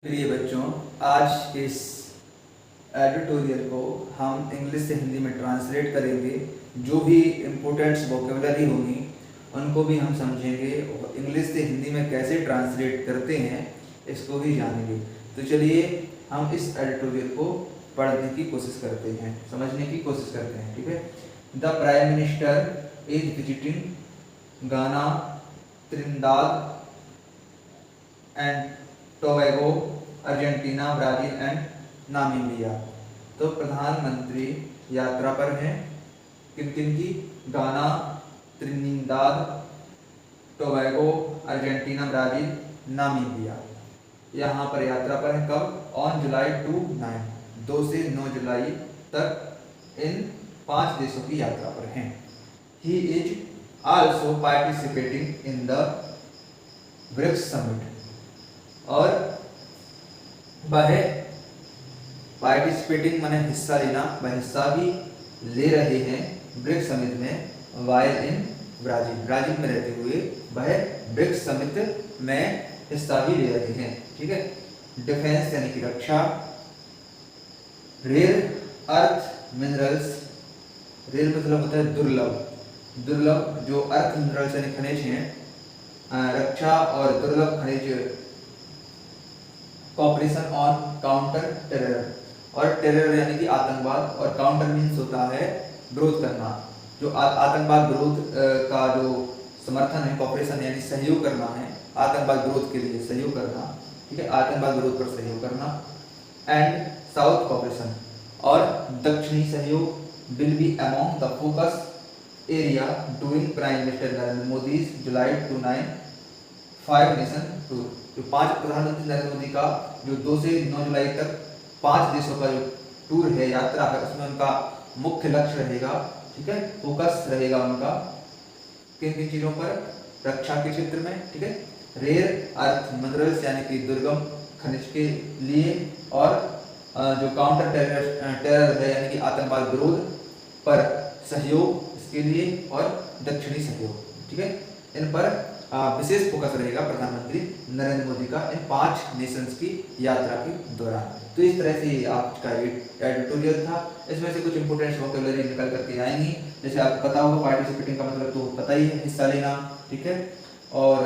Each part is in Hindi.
प्रिय बच्चों, आज के इस एडिटोरियल को हम इंग्लिश से हिंदी में ट्रांसलेट करेंगे। जो भी इम्पोर्टेंट्स वोकेबलरी होंगी उनको भी हम समझेंगे और इंग्लिश से हिंदी में कैसे ट्रांसलेट करते हैं इसको भी जानेंगे। तो चलिए हम इस एडिटोरियल को पढ़ने की कोशिश करते हैं, समझने की कोशिश करते हैं। ठीक है। The prime minister is visiting Ghana, Trinidad and Tobago, Argentina, Brazil and Namibia. तो प्रधानमंत्री यात्रा पर हैं किन किन की? Ghana, Trinidad, Tobago, Argentina, Brazil, Namibia. यहाँ पर यात्रा पर है कब? ऑन जुलाई 2 से 9 जुलाई तक इन 5 देशों की यात्रा पर हैं। He is also participating in the BRICS summit, और वह पार्टिसिपेटिंग माने हिस्सा लेना, वह हिस्सा भी ले रहे हैं ब्रिक्स समिट में। वाइल इन ब्राजील में रहते हुए वह ब्रिक्स समिट में हिस्सा भी ले रहे हैं। ठीक है। डिफेंस यानी कि रक्षा, रेयर अर्थ मिनरल्स, रेयर मतलब होता है दुर्लभ जो अर्थ मिनरल्स यानी खनिज हैं, रक्षा और दुर्लभ खनिज। कॉपरेशन ऑन काउंटर टेरर, और टेरर यानी कि आतंकवाद, और काउंटर मीन्स होता है विरोध करना। जो आतंकवाद विरोध का जो समर्थन है, कॉपरेशन यानी सहयोग करना है, आतंकवाद विरोध के लिए सहयोग करना। ठीक है। आतंकवाद विरोध पर सहयोग करना। एंड साउथ कॉपरेशन, और दक्षिणी सहयोग will be among the focus area doing prime minister Narendra Modi July 29 5 nation tour. जो 5 प्रधानमंत्री नरेंद्र मोदी का जो 2 से 9 जुलाई तक 5 देशों का जो टूर है, यात्रा है, उसमें उनका मुख्य लक्ष्य रहेगा। ठीक है। फोकस रहेगा उनका किन किन चीजों पर? रक्षा के क्षेत्र में। ठीक है। रेयर अर्थ मिनरल्स यानी कि दुर्गम खनिज के लिए, और जो काउंटर टेरर है यानी कि आतंकवाद विरोध पर सहयोग इसके लिए, और दक्षिणी सहयोग। ठीक है। इन पर विशेष फोकस रहेगा प्रधानमंत्री नरेंद्र मोदी का इन 5 नेशंस की यात्रा के दौरान। तो इस तरह से आज का एडिटोरियल था। इसमें से कुछ इंपोर्टेंट वोकेबलरी निकल करके आएंगी। जैसे आपको पता होगा पार्टिसिपेटिंग का मतलब तो पता ही है, हिस्सा लेना। ठीक है। और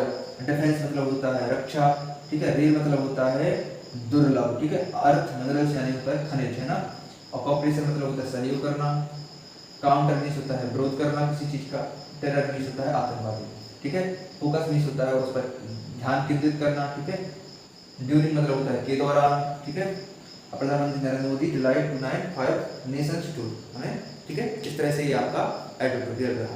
डिफेंस मतलब होता है रक्षा। ठीक है। रेल मतलब होता है दुर्लभ। ठीक है। अर्थ मिनरल्स यानी होता है खनिज, है ना। और कॉपरेशन मतलब होता है सहयोग करना। काउंटर मीन्स होता है विरोध करना किसी चीज का। टेरर मीन्स होता है आतंकवादी। ठीक है। फोकस मीन्स होता है उस पर ध्यान केंद्रित करना। ठीक है। ड्यूरिंग मतलब होता है के दौरान। ठीक है। प्रधानमंत्री नरेंद्र मोदी जुलाई 29 5 नेशंस टूर। ठीक है। इस तरह से ये आपका एडिटोरियल रहा।